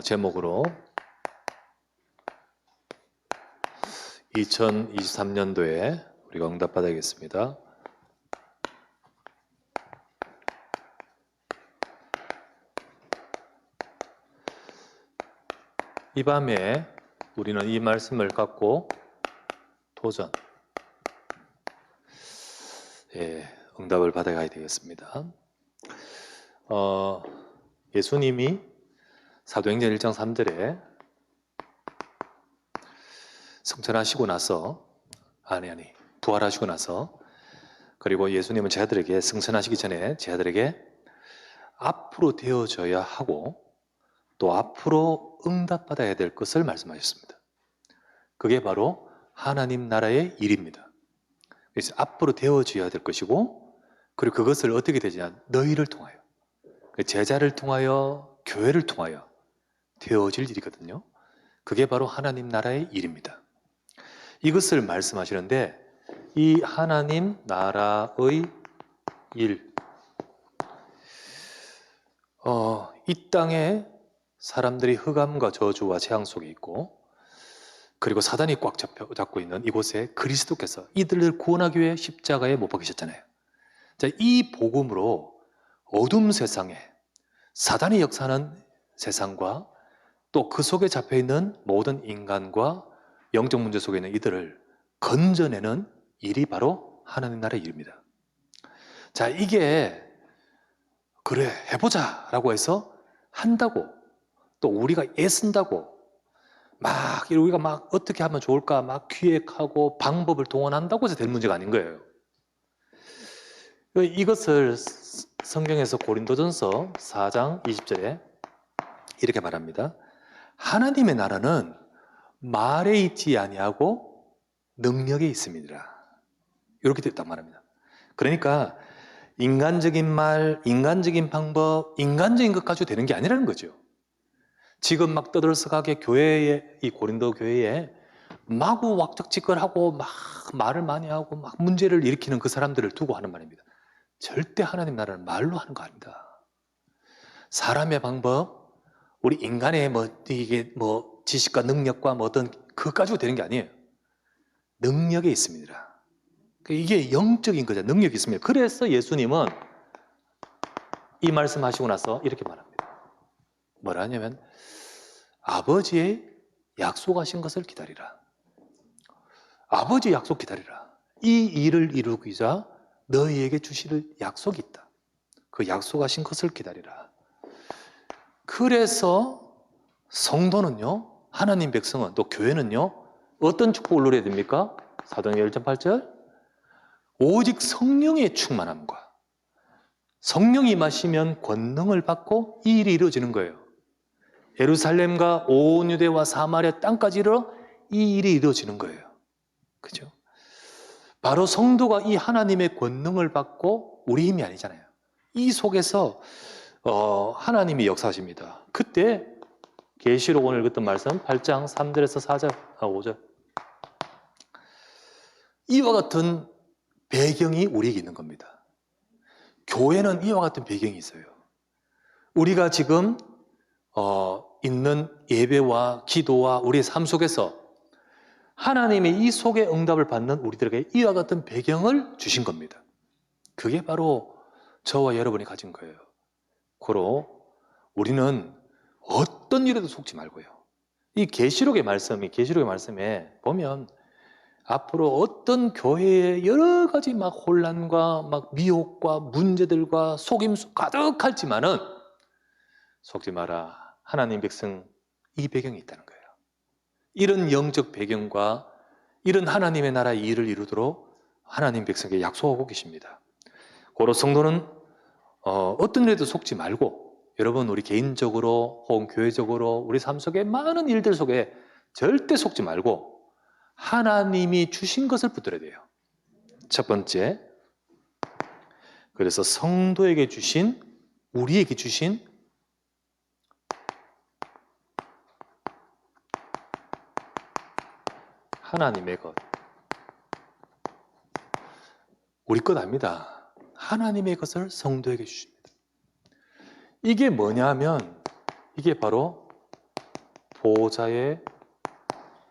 제목으로 2023년도에 우리가 응답받아야겠습니다. 이 밤에 우리는 이 말씀을 갖고 도전, 응답을 받아가야 되겠습니다. 예수님이 사도행전 1장 3절에 승천하시고 나서 부활하시고 나서, 그리고 예수님은 제자들에게 승천하시기 전에 제자들에게 앞으로 되어져야 하고 또 앞으로 응답받아야 될 것을 말씀하셨습니다. 그게 바로 하나님 나라의 일입니다. 그래서 앞으로 되어져야 될 것이고, 그리고 그것을 어떻게 되냐, 너희를 통하여, 제자를 통하여, 교회를 통하여 되어질 일이거든요. 그게 바로 하나님 나라의 일입니다. 이것을 말씀하시는데, 이 하나님 나라의 일, 이 땅에 사람들이 흑암과 저주와 재앙 속에 있고, 그리고 사단이 꽉 잡고 있는 이곳에 그리스도께서 이들을 구원하기 위해 십자가에 못 박히셨잖아요. 자, 이 복음으로 어둠 세상에 사단이 역사하는 세상과 또 그 속에 잡혀있는 모든 인간과 영적 문제 속에 있는 이들을 건져내는 일이 바로 하나님 나라의 일입니다. 자, 이게 그래 해보자 라고 해서 한다고, 또 우리가 애쓴다고 우리가 어떻게 하면 좋을까 기획하고 방법을 동원한다고 해서 될 문제가 아닌 거예요. 이것을 성경에서 고린도전서 4장 20절에 이렇게 말합니다. 하나님의 나라는 말에 있지 아니하고 능력에 있습니다. 이렇게 딱 말합니다. 그러니까 인간적인 말, 인간적인 방법, 인간적인 것 가지고 되는 게 아니라는 거죠. 지금 떠들썩하게 교회에, 이 고린도 교회에 마구 왁적지껄하고 말을 많이 하고 문제를 일으키는 그 사람들을 두고 하는 말입니다. 절대 하나님 나라는 말로 하는 거 아닙니다. 사람의 방법, 우리 인간의 이게 지식과 능력과 어떤 그것 가지고 되는 게 아니에요. 능력에 있습니다. 이게 영적인 거죠. 능력이 있습니다. 그래서 예수님은 이 말씀 하시고 나서 이렇게 말합니다. 뭐라 하냐면, 아버지의 약속하신 것을 기다리라. 아버지의 약속 기다리라. 이 일을 이루기자 너희에게 주실 약속이 있다. 그 약속하신 것을 기다리라. 그래서 성도는요, 하나님 백성은, 또 교회는요, 어떤 축복을 누려야 됩니까? 사도행전 1장 8절, 오직 성령의 충만함과 성령이 임하시면 권능을 받고 이 일이 이루어지는 거예요. 예루살렘과 온 유대와 사마리아 땅까지 이르러 이 일이 이루어지는 거예요. 그죠? 바로 성도가 이 하나님의 권능을 받고, 우리 힘이 아니잖아요. 이 속에서 하나님이 역사하십니다. 그때 계시록 오늘 읽었던 말씀 8장 3절에서 4절, 5절, 이와 같은 배경이 우리에게 있는 겁니다. 교회는 이와 같은 배경이 있어요. 우리가 지금 있는 예배와 기도와 우리의 삶 속에서 하나님의 이 속에 응답을 받는 우리들에게 이와 같은 배경을 주신 겁니다. 그게 바로 저와 여러분이 가진 거예요. 고로 우리는 어떤 일에도 속지 말고요. 이 계시록의 말씀에 보면 앞으로 어떤 교회에 여러 가지 혼란과 미혹과 문제들과 속임수 가득할지만은 속지 마라. 하나님 백성, 이 배경이 있다는 거예요. 이런 영적 배경과 이런 하나님의 나라의 일을 이루도록 하나님 백성에게 약속하고 계십니다. 고로 성도는 어떤 일에도 속지 말고, 여러분 우리 개인적으로 혹은 교회적으로 우리 삶 속에 많은 일들 속에 절대 속지 말고 하나님이 주신 것을 붙들어야 돼요. 첫 번째, 그래서 성도에게 주신, 우리에게 주신 하나님의 것, 우리 것 아닙니다. 하나님의 것을 성도에게 주십니다. 이게 뭐냐 하면, 이게 바로 보좌의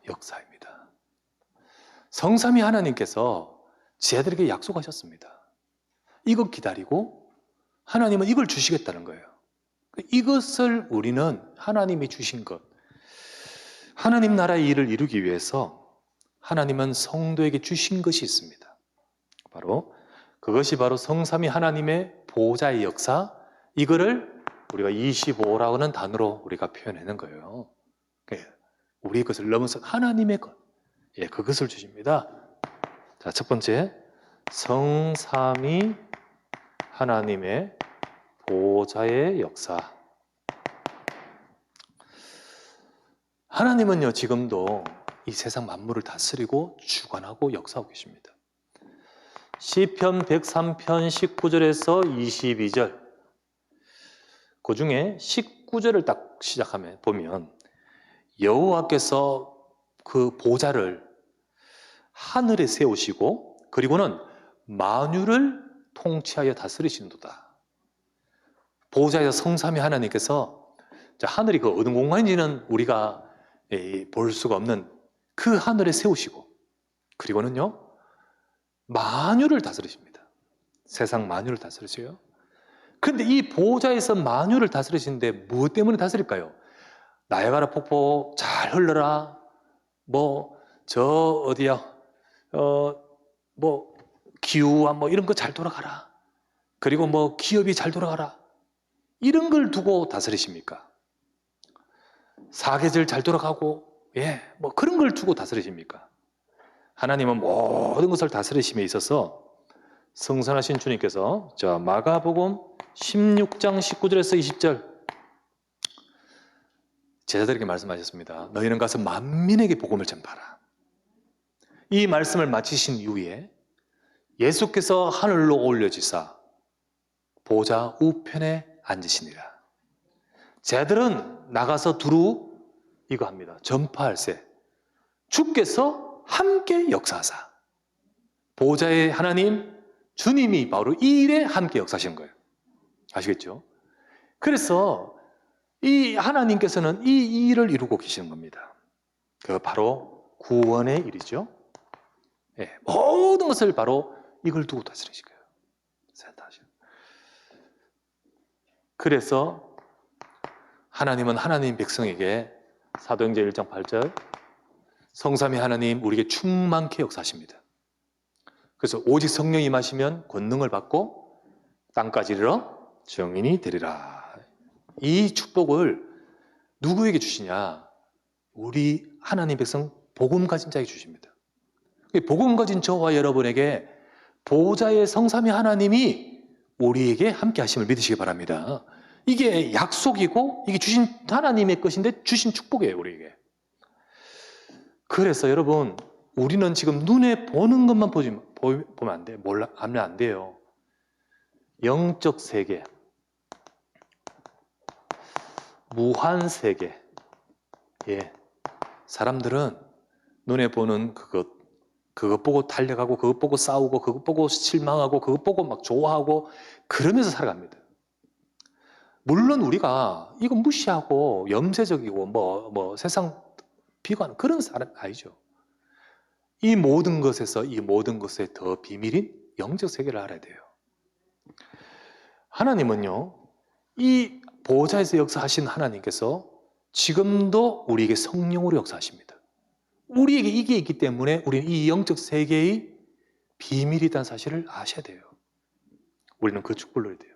역사입니다. 성삼위 하나님께서 제자들에게 약속하셨습니다. 이것 기다리고 하나님은 이걸 주시겠다는 거예요. 이것을 우리는 하나님이 주신 것, 하나님 나라의 일을 이루기 위해서 하나님은 성도에게 주신 것이 있습니다. 그것이 바로 성삼위 하나님의 보좌의 역사, 이거를 우리가 25라고 하는 단어로 우리가 표현하는 거예요. 우리 것을 넘어서 하나님의 것, 그것을 주십니다. 자, 첫 번째, 성삼위 하나님의 보좌의 역사. 하나님은요, 지금도 이 세상 만물을 다스리고 주관하고 역사하고 계십니다. 시편 103편 19절에서 22절, 그 중에 19절을 딱 시작하면 보면 여호와께서 그 보좌를 하늘에 세우시고 그리고는 만유를 통치하여 다스리신도다. 보좌에서 성삼위 하나님께서 하늘이 그 어느 공간인지는 우리가 볼 수가 없는 그 하늘에 세우시고 그리고는요 만유를 다스리십니다. 세상 만유를 다스리세요. 그런데 이 보좌에서 만유를 다스리시는데 무엇 때문에 다스릴까요? 나야가라 폭포 잘 흘러라, 기후와 이런 거 잘 돌아가라, 그리고 기업이 잘 돌아가라, 이런 걸 두고 다스리십니까? 사계절 잘 돌아가고 그런 걸 두고 다스리십니까? 하나님은 모든 것을 다스리심에 있어서 성선하신 주님께서 마가복음 16장 19절에서 20절 제자들에게 말씀하셨습니다. 너희는 가서 만민에게 복음을 전파하라. 이 말씀을 마치신 이후에 예수께서 하늘로 올려지사 보좌 우편에 앉으시니라. 제자들은 나가서 두루 이거 합니다. 전파할세. 주께서 함께 역사하사. 보좌의 하나님 주님이 바로 이 일에 함께 역사하신 거예요. 아시겠죠? 그래서 이 하나님께서는 이 일을 이루고 계시는 겁니다. 그 바로 구원의 일이죠. 모든 것을 바로 이걸 두고 다스리실 거예요. 그래서 하나님은 하나님 백성에게 사도행전 1장 8절 성삼위 하나님 우리에게 충만케 역사하십니다. 그래서 오직 성령이 임하시면 권능을 받고 땅까지 이르러 정인이 되리라. 이 축복을 누구에게 주시냐? 우리 하나님 백성 복음 가진 자에게 주십니다. 복음 가진 저와 여러분에게 보좌의 성삼위 하나님이 우리에게 함께 하심을 믿으시기 바랍니다. 이게 약속이고 이게 주신 하나님의 것인데 주신 축복이에요, 우리에게. 그래서 여러분, 우리는 지금 눈에 보는 것만 보면 안 돼요. 알면 안 돼요. 영적 세계, 무한 세계. 사람들은 눈에 보는 그것 보고 달려가고, 그것 보고 싸우고, 그것 보고 실망하고, 그것 보고 막 좋아하고, 그러면서 살아갑니다. 물론 우리가 이거 무시하고 염세적이고 세상 비관 그런 사람 아니죠. 이 모든 것에서 이 모든 것의 더 비밀인 영적 세계를 알아야 돼요. 하나님은요, 이 보좌에서 역사하신 하나님께서 지금도 우리에게 성령으로 역사하십니다. 우리에게 이게 있기 때문에 우리는 이 영적 세계의 비밀이 있다는 사실을 아셔야 돼요. 우리는 그 축복을 누려야 돼요.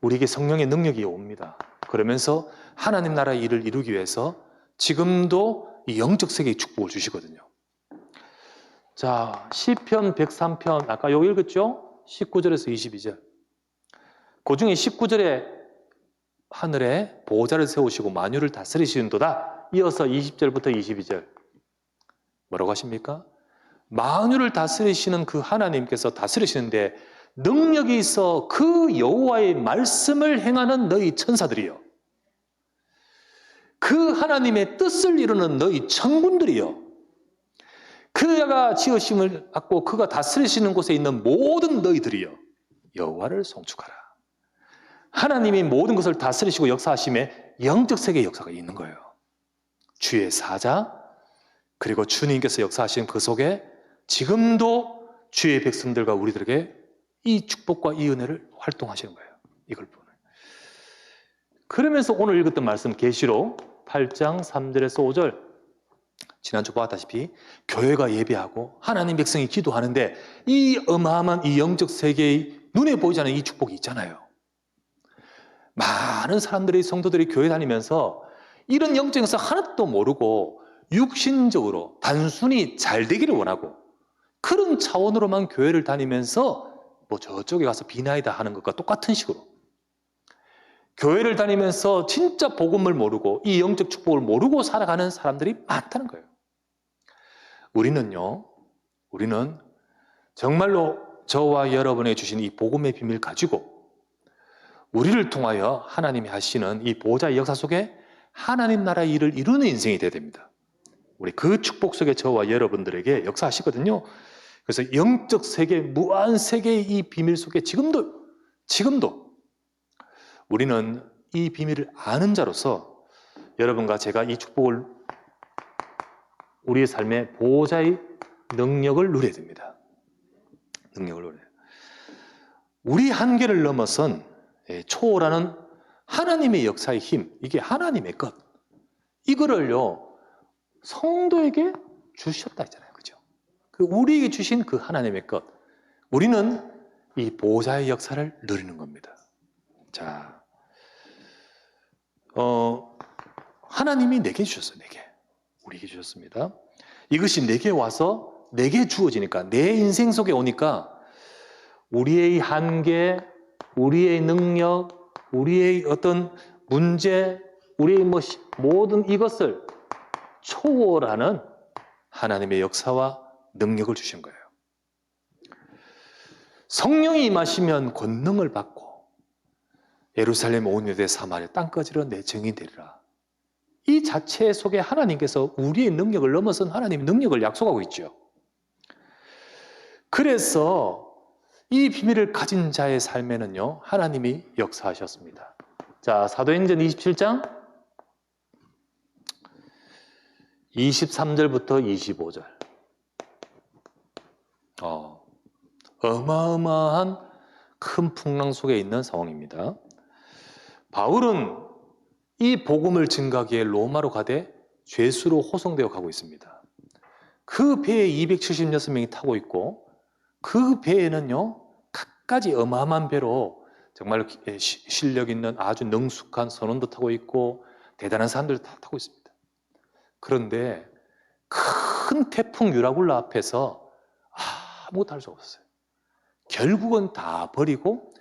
우리에게 성령의 능력이 옵니다. 그러면서 하나님 나라의 일을 이루기 위해서 지금도 이 영적 세계의 축복을 주시거든요. 자, 시편 103편 아까 여기 읽었죠? 19절에서 22절. 그 중에 19절에 하늘에 보좌를 세우시고 만유를 다스리시는도다. 이어서 20절부터 22절 뭐라고 하십니까? 만유를 다스리시는 그 하나님께서 다스리시는데 능력이 있어 그 여호와의 말씀을 행하는 너희 천사들이요, 그 하나님의 뜻을 이루는 너희 천군들이요, 그가 지으심을 받고 그가 다스리시는 곳에 있는 모든 너희들이요 여호와를 송축하라. 하나님이 모든 것을 다스리시고 역사하심에 영적 세계의 역사가 있는 거예요. 주의 사자, 그리고 주님께서 역사하신 그 속에 지금도 주의 백성들과 우리들에게 이 축복과 이 은혜를 활동하시는 거예요. 이걸 보는. 그러면서 오늘 읽었던 말씀 계시록 8장 3절에서 5절, 지난주 보았다시피 교회가 예배하고 하나님 백성이 기도하는데 이 어마어마한 이 영적 세계의 눈에 보이지 않는 이 축복이 있잖아요. 많은 사람들이, 성도들이 교회 다니면서 이런 영적 역사 하나도 모르고 육신적으로 단순히 잘 되기를 원하고 그런 차원으로만 교회를 다니면서 뭐 저쪽에 가서 비나이다 하는 것과 똑같은 식으로 교회를 다니면서 진짜 복음을 모르고 이 영적 축복을 모르고 살아가는 사람들이 많다는 거예요. 우리는 정말로 저와 여러분에게 주신 이 복음의 비밀 가지고 우리를 통하여 하나님이 하시는 이 보호자의 역사 속에 하나님 나라의 일을 이루는 인생이 되어야 됩니다. 우리 그 축복 속에 저와 여러분들에게 역사하시거든요. 그래서 영적 세계, 무한 세계의 이 비밀 속에 지금도 우리는 이 비밀을 아는 자로서 여러분과 제가 이 축복을 우리의 삶의 보호자의 능력을 누려야 됩니다. 능력을 누려야 돼요. 우리 한계를 넘어선 초월하는 하나님의 역사의 힘, 이게 하나님의 것, 이거를요 성도에게 주셨다 했잖아요. 그죠? 우리에게 주신 그 하나님의 것, 우리는 이 보호자의 역사를 누리는 겁니다. 자, 하나님이 내게 주셨어요. 내게. 우리에게 주셨습니다. 이것이 내게 와서 내게 주어지니까, 내 인생 속에 오니까 우리의 한계, 우리의 능력, 우리의 어떤 문제, 우리의 모든 이것을 초월하는 하나님의 역사와 능력을 주신 거예요. 성령이 임하시면 권능을 받고 예루살렘 온 유대 사마리아 땅까지로 내 증인 되리라. 이 자체 속에 하나님께서 우리의 능력을 넘어선 하나님의 능력을 약속하고 있죠. 그래서 이 비밀을 가진 자의 삶에는요 하나님이 역사하셨습니다. 자, 사도행전 27장 23절부터 25절. 어마어마한 큰 풍랑 속에 있는 상황입니다. 바울은 이 복음을 증가하기에 로마로 가되 죄수로 호송되어 가고 있습니다. 그 배에 276명이 타고 있고 그 배에는요 갖가지 어마어마한 배로 정말 실력 있는 아주 능숙한 선원도 타고 있고 대단한 사람들 다 타고 있습니다. 그런데 큰 태풍 유라굴라 앞에서 아무것도 할 수 없었어요. 결국은 다 버리고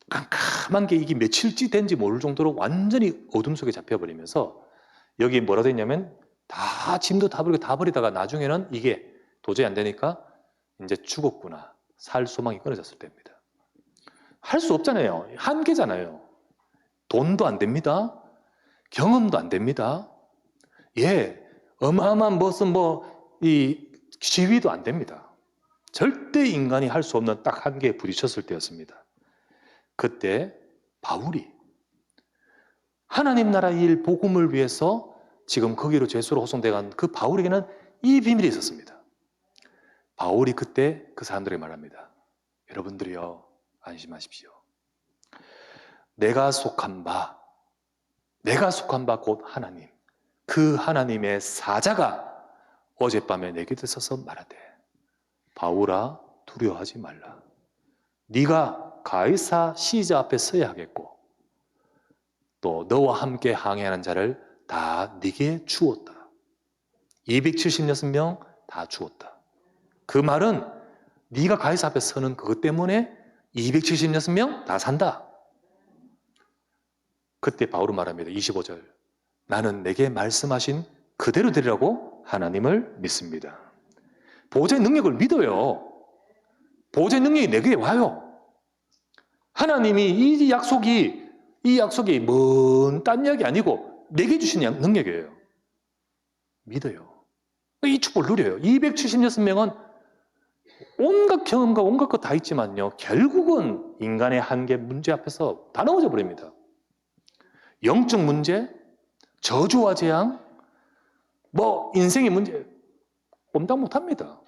깜깜한 게 이게 며칠째 된지 모를 정도로 완전히 어둠 속에 잡혀버리면서 여기 뭐라 됐냐면 다 짐도 다 버리고 다 버리다가 나중에는 이게 도저히 안 되니까 이제 죽었구나, 살 소망이 끊어졌을 때입니다. 할 수 없잖아요. 한계잖아요. 돈도 안 됩니다. 경험도 안 됩니다. 어마어마한 무슨 이 지위도 안 됩니다. 절대 인간이 할 수 없는 딱 한계에 부딪혔을 때였습니다. 그때 바울이 하나님 나라 일 복음을 위해서 지금 거기로 죄수로 호송돼 간 그 바울에게는 이 비밀이 있었습니다. 바울이 그때 그 사람들에게 말합니다. 여러분들이요, 안심하십시오. 내가 속한 바 곧 하나님, 그 하나님의 사자가 어젯밤에 내 곁에 서서 말하되 바울아 두려워하지 말라. 네가 가이사 시자 앞에 서야 하겠고 또 너와 함께 항해하는 자를 다 네게 주었다. 276명 다 주었다. 그 말은 네가 가이사 앞에 서는 그것 때문에 276명 다 산다. 그때 바울은 말합니다. 25절. 나는 내게 말씀하신 그대로 되리라고 하나님을 믿습니다. 보호자의 능력을 믿어요. 보호자의 능력이 내게 와요. 하나님이 이 약속이 먼 딴 이야기 아니고 내게 주신 능력이에요. 믿어요. 이 축복을 누려요. 276명은 온갖 경험과 온갖 것 다 있지만요, 결국은 인간의 한계 문제 앞에서 다 넘어져 버립니다. 영적 문제, 저주와 재앙, 뭐 인생의 문제 꼼짝 못합니다.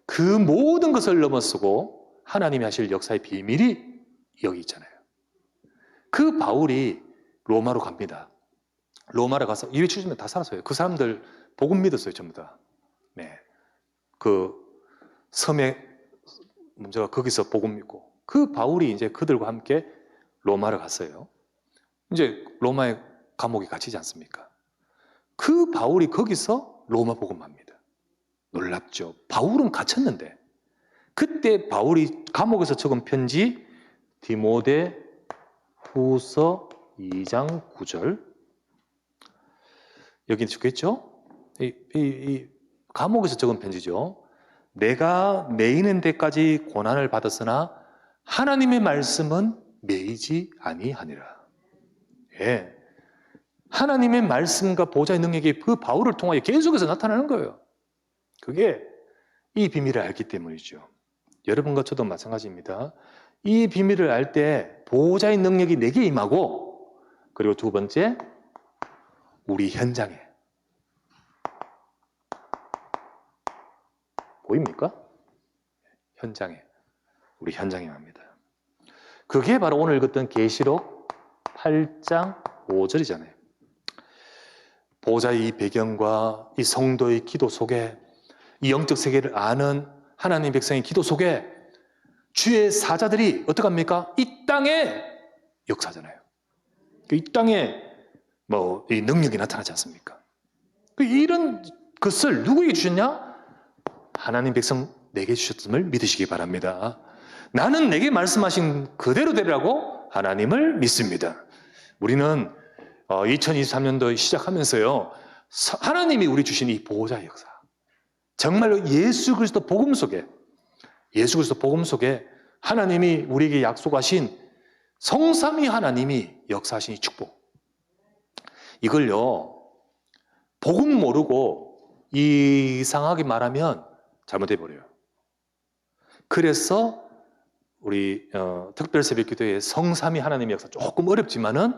그 모든 것을 넘어서고 하나님이 하실 역사의 비밀이 여기 있잖아요. 그 바울이 로마로 갑니다. 로마로 가서 270년 다 살았어요. 그 사람들 복음 믿었어요, 전부 다. 네. 그 섬의 문제가 거기서 복음 믿고 그 바울이 이제 그들과 함께 로마를 갔어요. 이제 로마의 감옥에 갇히지 않습니까? 그 바울이 거기서 로마 복음합니다. 놀랍죠. 바울은 갇혔는데 그때 바울이 감옥에서 적은 편지 디모데 후서 2장 9절 여기 적혀있죠? 이 감옥에서 적은 편지죠. 내가 매이는 데까지 고난을 받았으나 하나님의 말씀은 매이지 아니하니라. 예. 하나님의 말씀과 보좌의 능력이 그 바울을 통하여 계속해서 나타나는 거예요. 그게 이 비밀을 알기 때문이죠. 여러분과 저도 마찬가지입니다. 이 비밀을 알 때 보호자의 능력이 내게 임하고 그리고 두 번째 우리 현장에 보입니까? 현장에 우리 현장에 임합니다. 그게 바로 오늘 읽었던 계시록 8장 5절이잖아요. 보호자의 이 배경과 이 성도의 기도 속에 이 영적 세계를 아는 하나님의 백성의 기도 속에 주의 사자들이 어떡합니까? 이 땅에 역사잖아요. 이 땅에 뭐 이 능력이 나타나지 않습니까? 이런 것을 누구에게 주셨냐? 하나님 백성 내게 주셨음을 믿으시기 바랍니다. 나는 내게 말씀하신 그대로 되라고 하나님을 믿습니다. 우리는 2023년도 시작하면서요, 하나님이 우리 주신 이 보호자의 역사, 정말로 예수 그리스도 복음 속에 하나님이 우리에게 약속하신 성삼위 하나님이 역사하신 이 축복, 이걸요 복음 모르고 이상하게 말하면 잘못돼 버려요. 그래서 우리 특별 새벽 기도에 성삼위 하나님의 역사 조금 어렵지만은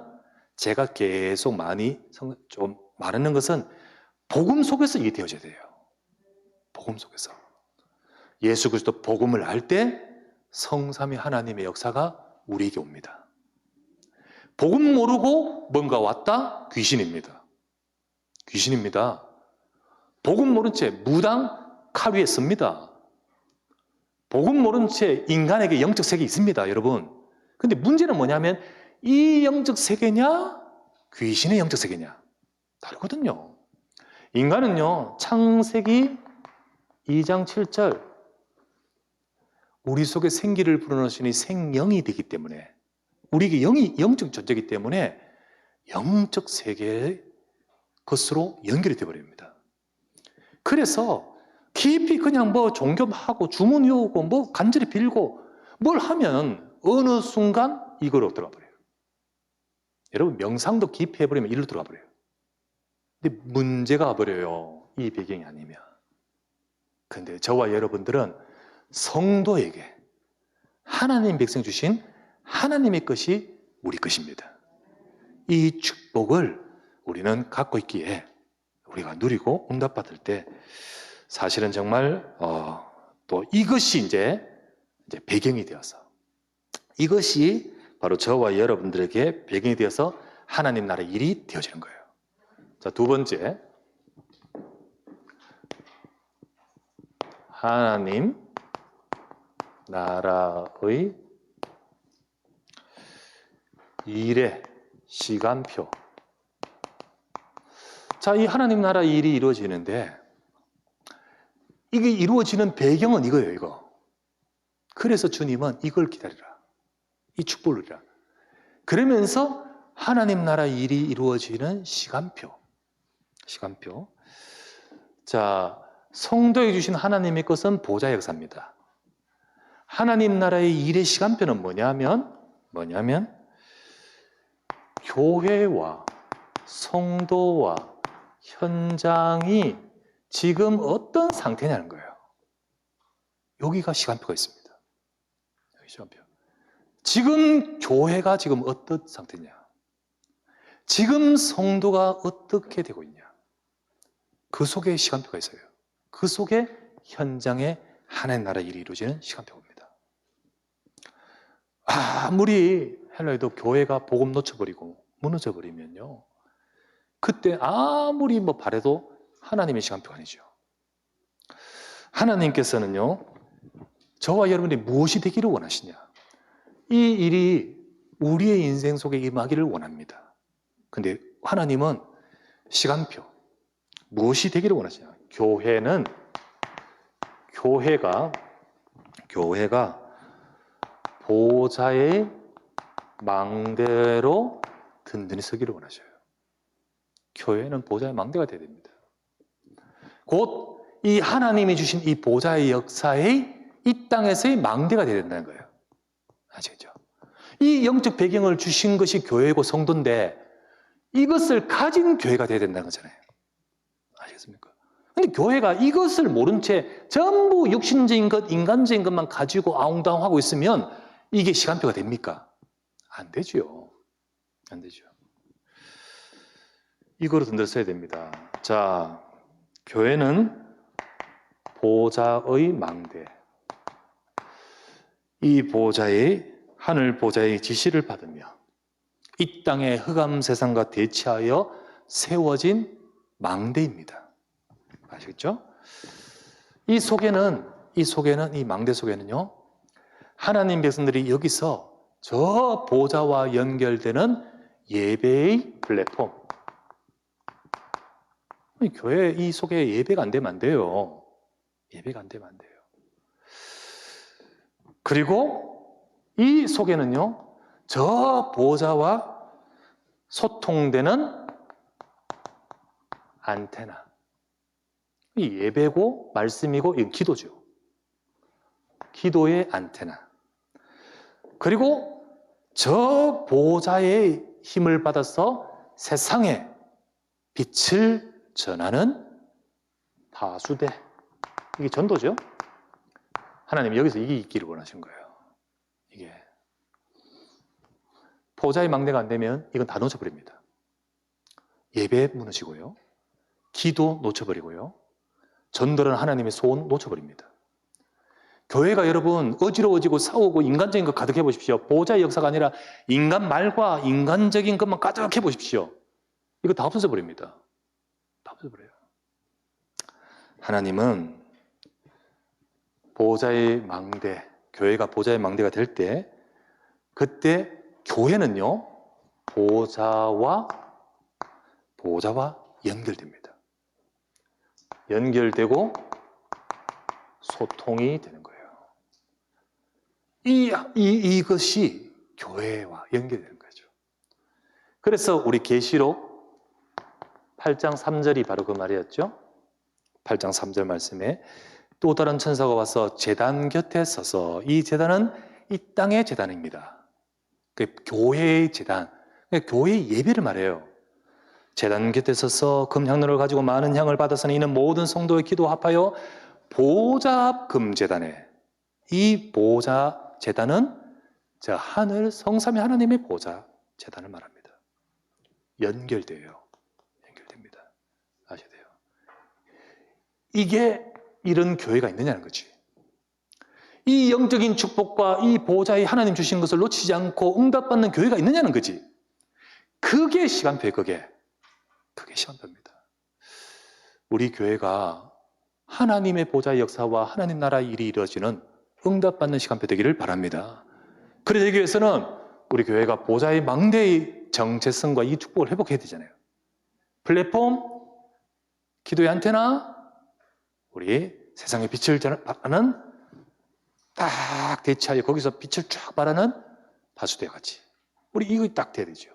제가 계속 많이 좀 말하는 것은 복음 속에서 이게 되어져야 돼요. 복음 속에서 예수 그리스도 복음을 알 때 성삼위 하나님의 역사가 우리에게 옵니다. 복음 모르고 뭔가 왔다? 귀신입니다. 귀신입니다. 복음 모른 채 무당 칼 위에 씁니다. 복음 모른 채 인간에게 영적 세계 있습니다, 여러분. 근데 문제는 뭐냐면 이 영적 세계냐 귀신의 영적 세계냐 다르거든요. 인간은요 창세기 2장 7절 우리 속에 생기를 불어넣으시니 생명이 되기 때문에 우리에게 영이 영적 존재이기 때문에 영적 세계의 것으로 연결이 되어버립니다. 그래서 깊이 그냥 뭐 종교하고 주문 외우고 뭐 간절히 빌고 뭘 하면 어느 순간 이거로 들어가 버려요. 여러분 명상도 깊이 해버리면 일로 들어가 버려요. 근데 문제가 와버려요. 이 배경이 아니면. 근데 저와 여러분들은 성도에게 하나님 백성 주신 하나님의 것이 우리 것입니다. 이 축복을 우리는 갖고 있기에 우리가 누리고 응답받을 때 사실은 정말 또 이것이 이제 배경이 되어서 이것이 바로 저와 여러분들에게 배경이 되어서 하나님 나라의 일이 되어지는 거예요. 자, 두 번째 하나님 나라의 일의 시간표. 자, 이 하나님 나라 일이 이루어지는데 이게 이루어지는 배경은 이거예요, 이거. 그래서 주님은 이걸 기다리라. 이 축복을 누리라. 그러면서 하나님 나라 일이 이루어지는 시간표. 자, 성도에 주신 하나님의 것은 보좌의 역사입니다. 하나님 나라의 일의 시간표는 뭐냐면 교회와 성도와 현장이 지금 어떤 상태냐는 거예요. 여기가 시간표가 있습니다. 여기 시간표. 지금 교회가 지금 어떤 상태냐? 지금 성도가 어떻게 되고 있냐? 그 속에 시간표가 있어요. 그 속에 현장에 하나님 나라 일이 이루어지는 시간표입니다. 아무리 헬라에도 교회가 복음 놓쳐버리고 무너져 버리면요, 그때 아무리 바래도 하나님의 시간표가 아니죠. 하나님께서는요, 저와 여러분이 무엇이 되기를 원하시냐? 이 일이 우리의 인생 속에 임하기를 원합니다. 근데 하나님은 시간표, 무엇이 되기를 원하시냐? 교회가 보좌의 망대로 든든히 서기를 원하셔요. 교회는 보좌의 망대가 되어야 됩니다. 곧 이 하나님이 주신 이 보좌의 역사의 이 땅에서의 망대가 되어야 된다는 거예요. 아시겠죠? 이 영적 배경을 주신 것이 교회고 성도인데 이것을 가진 교회가 되어야 된다는 거잖아요. 아시겠습니까? 근데 교회가 이것을 모른 채 전부 육신적인 것, 인간적인 것만 가지고 아웅다웅하고 있으면 이게 시간표가 됩니까? 안 되죠. 안 되죠. 이거로 든든서야 됩니다. 자, 교회는 보좌의 망대, 이 하늘 보좌의 지시를 받으며 이 땅의 흑암 세상과 대치하여 세워진 망대입니다. 아시겠죠? 이 망대 속에는요, 하나님 백성들이 여기서 저 보좌와 연결되는 예배의 플랫폼, 교회 이 속에 예배가 안 되면 안 돼요. 예배가 안 되면 안 돼요. 그리고 이 속에는요, 저 보좌와 소통되는 안테나, 이 예배고 말씀이고 이 기도죠. 기도의 안테나. 그리고 저 보좌의 힘을 받아서 세상에 빛을 전하는 다수대. 이게 전도죠. 하나님이 여기서 이게 있기를 원하신 거예요. 이게 보좌의 망대가 안 되면 이건 다 놓쳐버립니다. 예배 무너지고요, 기도 놓쳐버리고요, 전도는 하나님의 소원 놓쳐버립니다. 교회가 여러분 어지러워지고 싸우고 인간적인 것 가득해 보십시오. 보좌의 역사가 아니라 인간 말과 인간적인 것만 가득해 보십시오. 이거 다 없어져 버립니다. 다 없어져 버려요. 하나님은 보좌의 망대, 교회가 보좌의 망대가 될 때, 그때 교회는요, 보좌와 연결됩니다. 연결되고 소통이 되는 거예요. 이것이 교회와 연결되는 거죠. 그래서 우리 계시록 8장 3절이 바로 그 말이었죠. 8장 3절 말씀에 또 다른 천사가 와서 제단 곁에 서서, 이 제단은 이 땅의 제단입니다. 교회의 제단, 교회의 예배를 말해요. 제단 곁에 서서 금향로를 가지고 많은 향을 받아서는 이는 모든 성도의 기도 합하여 보좌 앞 금제단에, 이 보좌 제단은 저 하늘 성삼위 하나님의 보좌 제단을 말합니다. 연결돼요. 연결됩니다. 아셔야 돼요. 이게 이런 교회가 있느냐는 거지. 이 영적인 축복과 이 보좌의 하나님 주신 것을 놓치지 않고 응답받는 교회가 있느냐는 거지. 그게 시간표예요. 그게 시간표입니다. 우리 교회가 하나님의 보좌의 역사와 하나님 나라의 일이 이루어지는 응답받는 시간표 되기를 바랍니다. 그래 되기 위해서는 우리 교회가 보좌의 망대의 정체성과 이 축복을 회복해야 되잖아요. 플랫폼, 기도의 안테나, 우리 세상에 빛을 발하는 딱 대치하여 거기서 빛을 쫙 발하는 다수대 같이, 우리 이거 딱 돼야 되죠.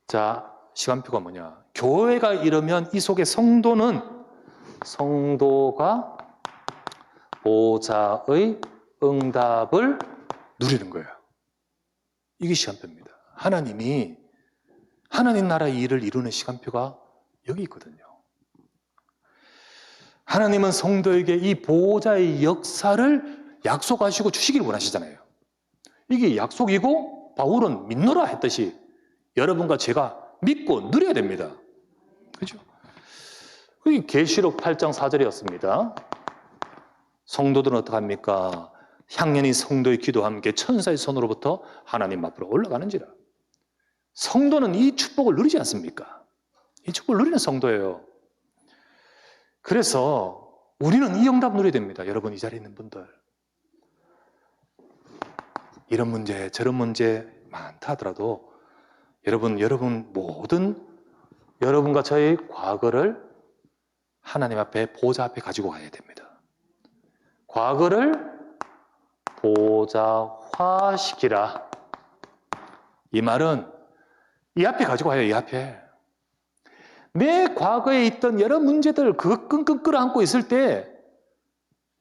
자, 시간표가 뭐냐? 교회가 이러면 이 속에 성도가 보좌의 응답을 누리는 거예요. 이게 시간표입니다. 하나님 나라의 일을 이루는 시간표가 여기 있거든요. 하나님은 성도에게 이 보호자의 역사를 약속하시고 주시기를 원하시잖아요. 이게 약속이고 바울은 믿노라 했듯이 여러분과 제가 믿고 누려야 됩니다. 그렇죠? 이 계시록 8장 4절이었습니다. 성도들은 어떡합니까? 향연이 성도의 기도와 함께 천사의 손으로부터 하나님 앞으로 올라가는지라. 성도는 이 축복을 누리지 않습니까? 이 축복을 누리는 성도예요. 그래서 우리는 이 응답 누려야 됩니다. 여러분, 이 자리에 있는 분들. 이런 문제, 저런 문제 많다 하더라도 여러분 모든 여러분과 저의 과거를 하나님 앞에 보좌 앞에 가지고 가야 됩니다. 과거를 보좌화시키라. 이 말은 이 앞에 가지고 가요. 이 앞에. 내 과거에 있던 여러 문제들 그거 끙끙 끌어안고 있을 때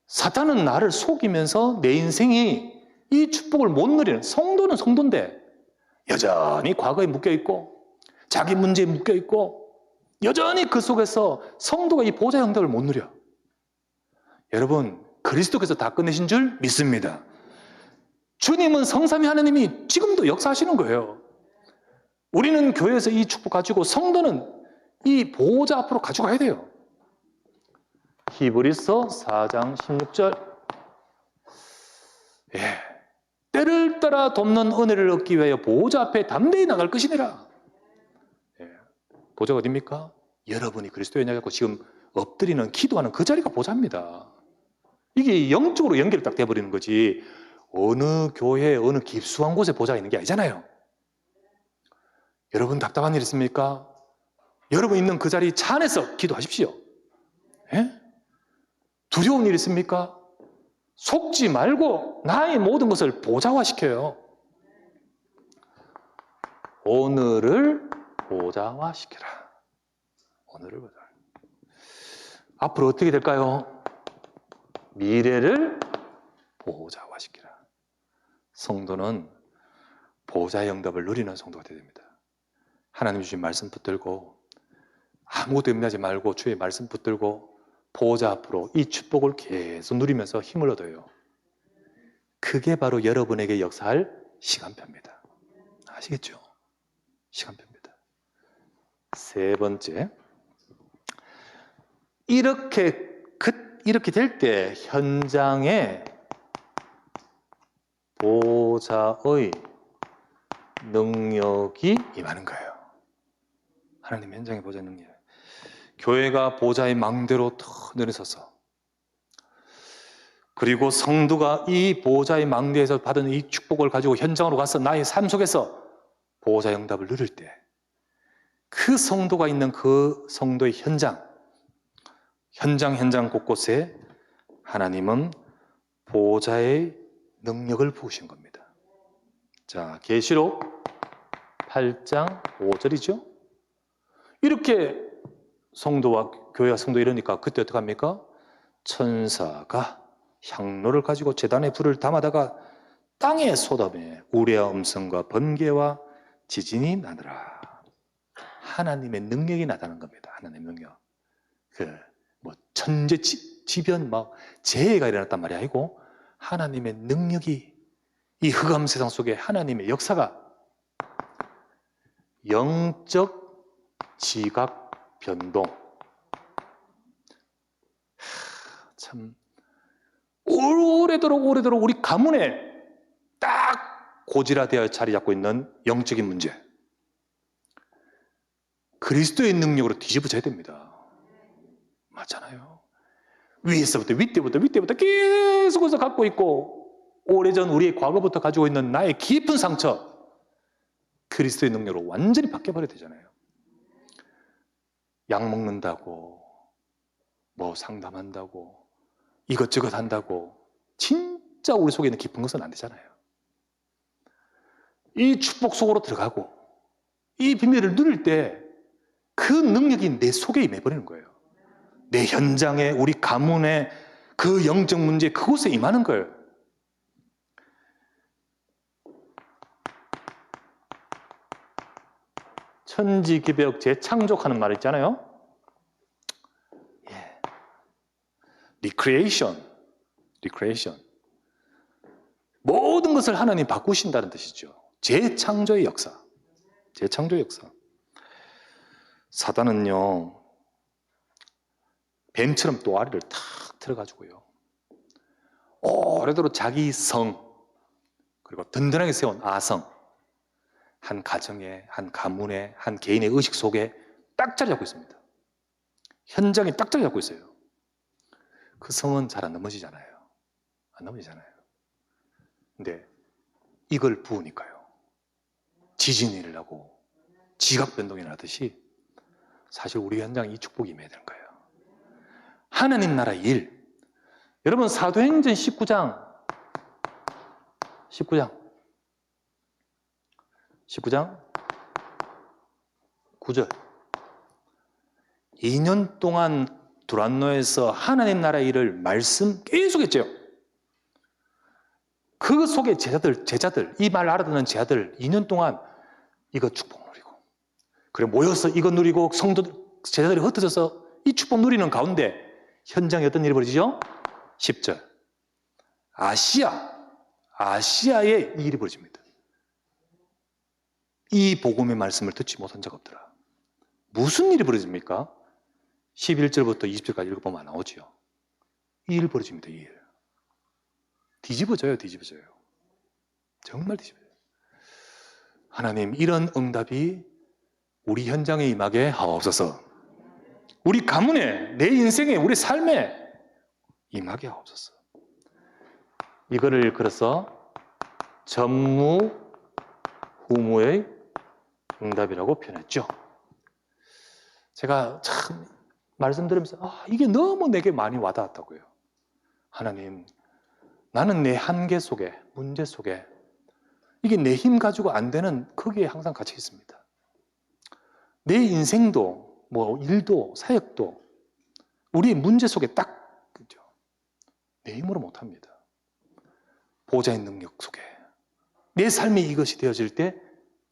사탄은 나를 속이면서 내 인생이 이 축복을 못 누리는, 성도는 성도인데 여전히 과거에 묶여있고 자기 문제에 묶여있고 여전히 그 속에서 성도가 이 보좌의 응답을 못 누려. 여러분, 그리스도께서 다 끝내신 줄 믿습니다. 주님은 성삼위 하나님이 지금도 역사하시는 거예요. 우리는 교회에서 이 축복 가지고 성도는 이 보호자 앞으로 가지고 가야 돼요. 히브리서 4장 16절. 때를 따라 돕는 은혜를 얻기 위하여 보호자 앞에 담대히 나갈 것이니라. 보좌가 어딥니까? 여러분이 그리스도에 나가고 지금 엎드리는 기도하는 그 자리가 보좌입니다. 이게 영적으로 연결이 딱 돼버리는 거지, 어느 교회 어느 깊숙한 곳에 보좌가 있는 게 아니잖아요. 여러분 답답한 일 있습니까? 여러분 있는 그 자리 차 안에서 기도하십시오. 두려운 일 있습니까? 속지 말고 나의 모든 것을 보좌화시켜요. 오늘을 보좌화시켜라. 오늘을 보좌. 앞으로 어떻게 될까요? 미래를 보좌화시키라. 성도는 보좌의 응답을 누리는 성도가 되어야 됩니다. 하나님 주신 말씀 붙들고 아무것도 염려하지 말고 주의 말씀 붙들고 보호자 앞으로 이 축복을 계속 누리면서 힘을 얻어요. 그게 바로 여러분에게 역사할 시간표입니다. 아시겠죠? 시간표입니다. 세 번째, 이렇게 될 때 현장에 보호자의 능력이 임하는 거예요. 하나님 현장에 보호자의 능력. 교회가 보호자의 망대로 더 내려서서, 그리고 성도가 이 보호자의 망대에서 받은 이 축복을 가지고 현장으로 가서 나의 삶 속에서 보호자의 응답을 누릴 때, 그 성도가 있는 그 성도의 현장 곳곳에 하나님은 보호자의 능력을 부으신 겁니다. 자, 계시록 8장 5절이죠. 이렇게 성도와 교회와 성도 이러니까 그때 어떡합니까? 천사가 향로를 가지고 제단에 불을 담아다가 땅에 쏟아내 우레와 음성과 번개와 지진이 나더라. 하나님의 능력이 나타난 겁니다. 하나님의 능력. 천재지변 재해가 일어났단 말이 아니고 하나님의 능력이 이 흑암 세상 속에 하나님의 역사가, 영적 지각 변동. 참 오래도록 우리 가문에 딱 고지라되어 자리 잡고 있는 영적인 문제, 그리스도의 능력으로 뒤집어져야 됩니다. 맞잖아요. 윗대부터 계속해서 갖고 있고, 오래전 우리의 과거부터 가지고 있는 나의 깊은 상처, 그리스도의 능력으로 완전히 바뀌어버려야 되잖아요. 약 먹는다고, 상담한다고, 이것저것 한다고 진짜 우리 속에 있는 깊은 것은 안 되잖아요. 이 축복 속으로 들어가고 이 비밀을 누릴 때 그 능력이 내 속에 임해버리는 거예요. 내 현장에, 우리 가문에, 그 영적 문제 그곳에 임하는 거예요. 천지기벽 재창조하는 말 있잖아요. Recreation. 모든 것을 하나님 바꾸신다는 뜻이죠. 재창조의 역사. 사단은요, 뱀처럼 또아리를 탁 틀어가지고요. 오래도록 자기 성, 그리고 든든하게 세운 아성, 한 가정에, 한 가문에, 한 개인의 의식 속에 딱 자리 잡고 있습니다. 현장에 딱 자리 잡고 있어요. 그 성은 잘 안 넘어지잖아요. 안 넘어지잖아요. 근데 이걸 부으니까요. 지진이 일어나고 지각 변동이 나듯이 사실 우리 현장에 이 축복이 임해야 되는 거예요. 하나님 나라 일. 여러분 사도행전 19장 9절 2년 동안 두란노에서 하나님 나라 일을 말씀 계속했죠. 그 속에 제자들 이 말 알아듣는 제자들 2년 동안 이거 축복 누리고 그래 모여서 이거 누리고 제자들이 흩어져서 이 축복 누리는 가운데 현장에 어떤 일이 벌어지죠? 10절 아시아에 이 일이 벌어집니다. 이 복음의 말씀을 듣지 못한 자가 없더라. 무슨 일이 벌어집니까? 11절부터 20절까지 읽어보면 나오죠. 이 일 벌어집니다. 이 일. 뒤집어져요. 정말 뒤집어져요. 하나님 이런 응답이 우리 현장에 임하게 하옵소서. 우리 가문에, 내 인생에, 우리 삶에 임하게 하옵소서. 이거를 그래서 전무후무의 응답이라고 표현했죠. 제가 참 말씀드리면서 이게 너무 내게 많이 와닿았다고요. 하나님, 나는 내 한계 속에, 문제 속에 이게 내 힘 가지고 안 되는 거기에 항상 갇혀 있습니다. 내 인생도, 일도, 사역도 우리의 문제 속에 딱, 그죠? 내 힘으로 못합니다. 보좌의 능력 속에 내 삶이 이것이 되어질 때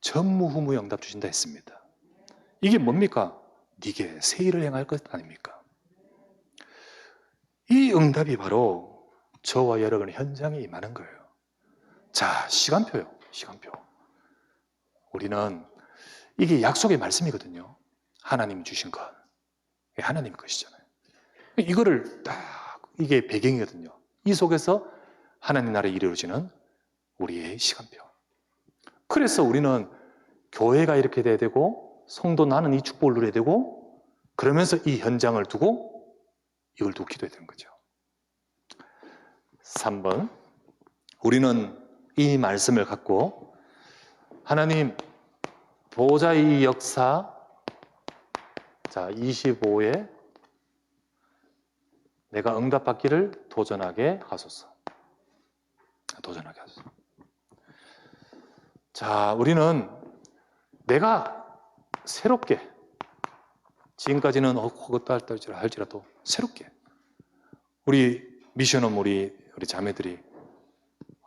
전무후무의 응답 주신다 했습니다. 이게 뭡니까? 네게 새 일을 행할 것 아닙니까? 이 응답이 바로 저와 여러분의 현장에 임하는 거예요. 자, 시간표요. 우리는 이게 약속의 말씀이거든요. 하나님 주신 것. 하나님 것이잖아요. 이거를 딱 이게 배경이거든요. 이 속에서 하나님 나라에 이루어지는 우리의 시간표. 그래서 우리는 교회가 이렇게 돼야 되고 성도 나는 이 축복을 누려야 되고 그러면서 이 현장을 두고 이걸 두고 기도해야 되는 거죠. 3번 우리는 이 말씀을 갖고 하나님 보좌의 역사 25에 내가 응답받기를 도전하게 하소서. 자, 우리는 내가 새롭게 지금까지는 그것도 할지라도 새롭게 우리 미션홈 우리 자매들이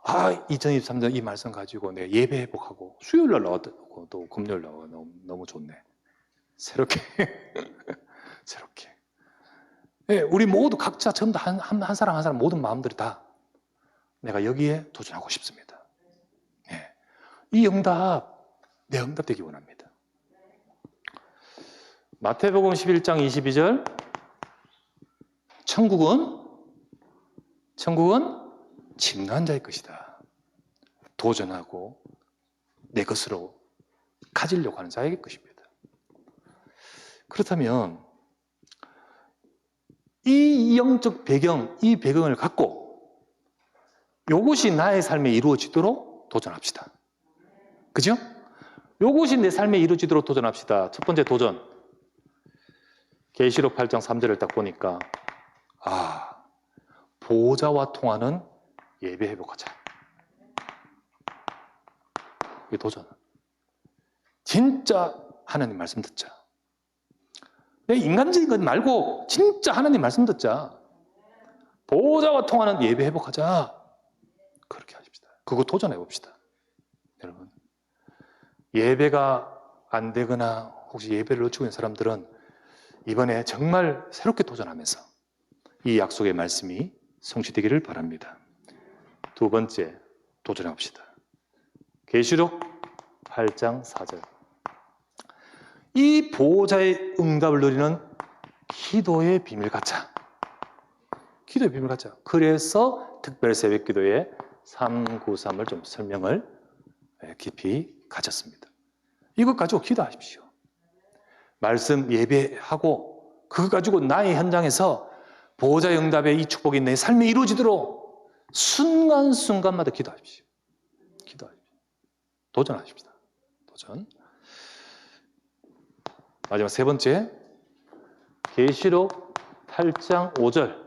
2023년 이 말씀 가지고 내 예배 회복하고 수요일날 나왔고 또 금요일 나와 너무 좋네. 새롭게 네, 우리 모두 각자 전부 다 한 사람 한 사람 모든 마음들이 다 내가 여기에 도전하고 싶습니다. 네. 이 응답 내 응답 되기 원합니다. 마태복음 11장 22절 천국은 침노한 자의 것이다. 도전하고 내 것으로 가지려고 하는 자의 것입니다. 그렇다면 이 영적 배경, 이 배경을 갖고 이것이 나의 삶에 이루어지도록 도전합시다. 그죠? 이것이 내 삶에 이루어지도록 도전합시다. 첫 번째 도전. 계시록 8장 3절을 딱 보니까 보호자와 통하는 예배 회복하자. 이게 도전. 진짜 하나님 말씀 듣자. 내 인간적인 것 말고 진짜 하나님 말씀 듣자. 보호자와 통하는 예배 회복하자. 그렇게 하십시다. 그거 도전해 봅시다. 여러분, 예배가 안 되거나 혹시 예배를 놓치고 있는 사람들은 이번에 정말 새롭게 도전하면서 이 약속의 말씀이 성취되기를 바랍니다. 두 번째, 도전합시다. 계시록 8장 4절. 이 보호자의 응답을 누리는 기도의 비밀 갖자. 기도의 비밀 갖자. 그래서 특별 새벽 기도의 393을 좀 설명을 깊이 가졌습니다. 이것 가지고 기도하십시오. 말씀 예배하고 그것 가지고 나의 현장에서 보호자의 응답에 이 축복이 내 삶에 이루어지도록 순간순간마다 기도하십시오. 기도하십시오. 도전하십시다. 도전. 마지막 세 번째, 계시록 8장 5절.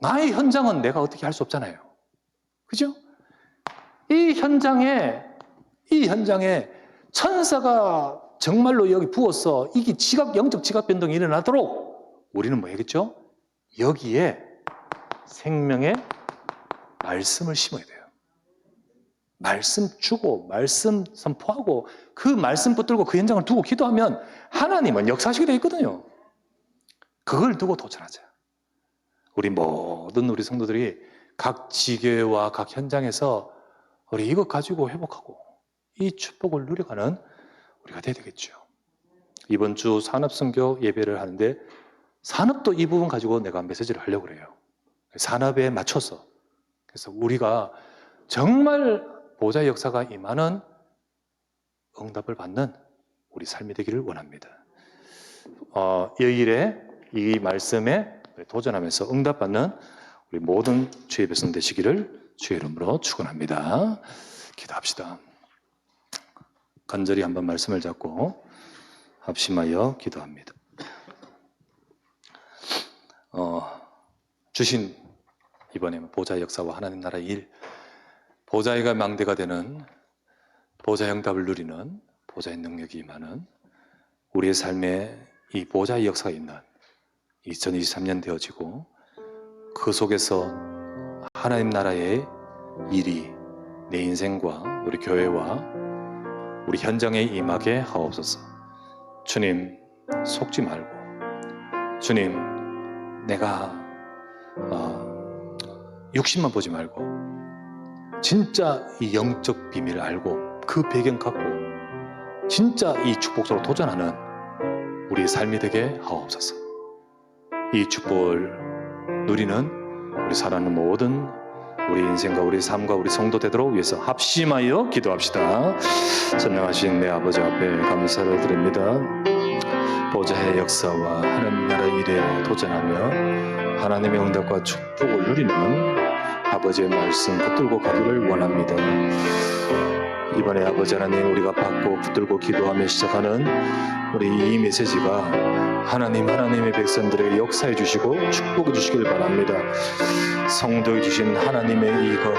나의 현장은 내가 어떻게 할 수 없잖아요. 그죠? 이 현장에 천사가 정말로 여기 부어서 이게 영적 지각 변동이 일어나도록 우리는 뭐 해야겠죠? 여기에 생명의 말씀을 심어야 돼요. 말씀 주고 말씀 선포하고 그 말씀 붙들고 그 현장을 두고 기도하면 하나님은 역사하시게 되어 있거든요. 그걸 두고 도전하자. 우리 모든 우리 성도들이 각 지교회와 각 현장에서 우리 이것 가지고 회복하고 이 축복을 누려가는 우리가 돼야 되겠죠. 이번 주 산업선교 예배를 하는데 산업도 이 부분 가지고 내가 메시지를 하려고 그래요. 산업에 맞춰서. 그래서 우리가 정말 보좌의 역사가 임하는 응답을 받는 우리 삶이 되기를 원합니다. 여일에 이 말씀에 도전하면서 응답받는 우리 모든 주의 백성 되시기를 주의 이름으로 축원합니다. 기도합시다. 간절히 한번 말씀을 잡고 합심하여 기도합니다. 주신 이번에 보좌의 역사와 하나님 나라의 일, 보좌의가 망대가 되는 보좌의 응답을 누리는 보좌의 능력이 임하는 우리의 삶에 이 보좌의 역사가 있는 2023년 되어지고 그 속에서 하나님 나라의 일이 내 인생과 우리 교회와 우리 현장에 임하게 하옵소서. 주님, 속지 말고, 주님, 내가 육신만 보지 말고 진짜 이 영적 비밀을 알고 그 배경 갖고 진짜 이 축복 속으로 도전하는 우리의 삶이 되게 하옵소서. 이 축복을 누리는 우리 살아가는 모든 우리 인생과 우리 삶과 우리 성도 되도록 위해서 합심하여 기도합시다. 전능하신 내 아버지 앞에 감사를 드립니다. 보좌의 역사와 하나님 나라 일에 도전하며 하나님의 응답과 축복을 누리는 아버지의 말씀 붙들고 가기를 원합니다. 이번에 아버지 하나님 우리가 받고 붙들고 기도하며 시작하는 우리 이 메시지가 하나님의 백성들에게 역사해 주시고 축복해 주시길 바랍니다. 성도에 주신 하나님의 이거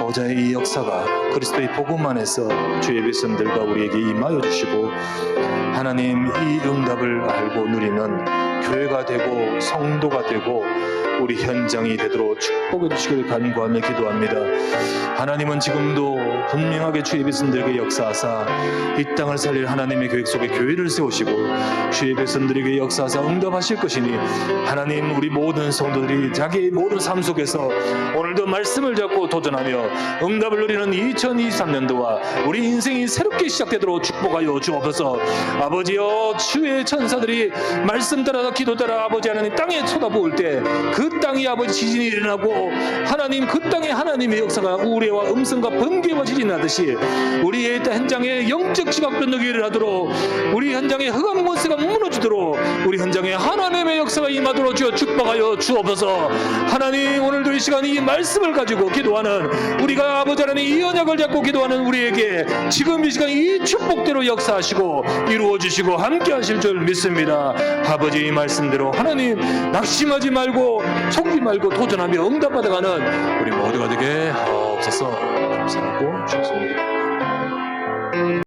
보좌의 이 역사가 그리스도의 복음 안에서 주의 백성들과 우리에게 임하여 주시고 하나님 이 응답을 알고 누리는 교회가 되고 성도가 되고 우리 현장이 되도록 축복해 주시길 간구하며 기도합니다. 하나님은 지금도 분명하게 주의 백성들에게 역사하사 이 땅을 살릴 하나님의 계획 속에 교회를 세우시고 주의 백성들에게 역사하사 응답하실 것이니 하나님 우리 모든 성도들이 자기의 모든 삶 속에서 오늘도 말씀을 잡고 도전하며 응답을 누리는 2023년도와 우리 인생이 새롭게 시작되도록 축복하여 주옵소서. 아버지여 주의 천사들이 말씀 따라 기도 따라 아버지 하나님 땅에 쳐다볼 때 그 땅이 아버지 지진이 일어나고 하나님 그 땅에 하나님의 역사가 우레와 음성과 번개와 지진이 나듯이 우리의 현장에 영적 지각 변동이 일어나도록 우리 현장에 흑암 권세가 무너지도록 우리 현장에 하나님의 역사가 임하도록 주여 축복하여 주옵소서. 하나님 오늘도 이 시간 이 말씀을 가지고 기도하는 우리가 아버지 하나님 이 언약을 잡고 기도하는 우리에게 지금 이 시간 이 축복대로 역사하시고 이루어주시고 함께 하실 줄 믿습니다. 아버지 이 말씀대로 하나님 낙심하지 말고 속지 말고 도전하며 응답받아가는 우리 모두가 되게 하옵소서. 감사하고 주옵소서.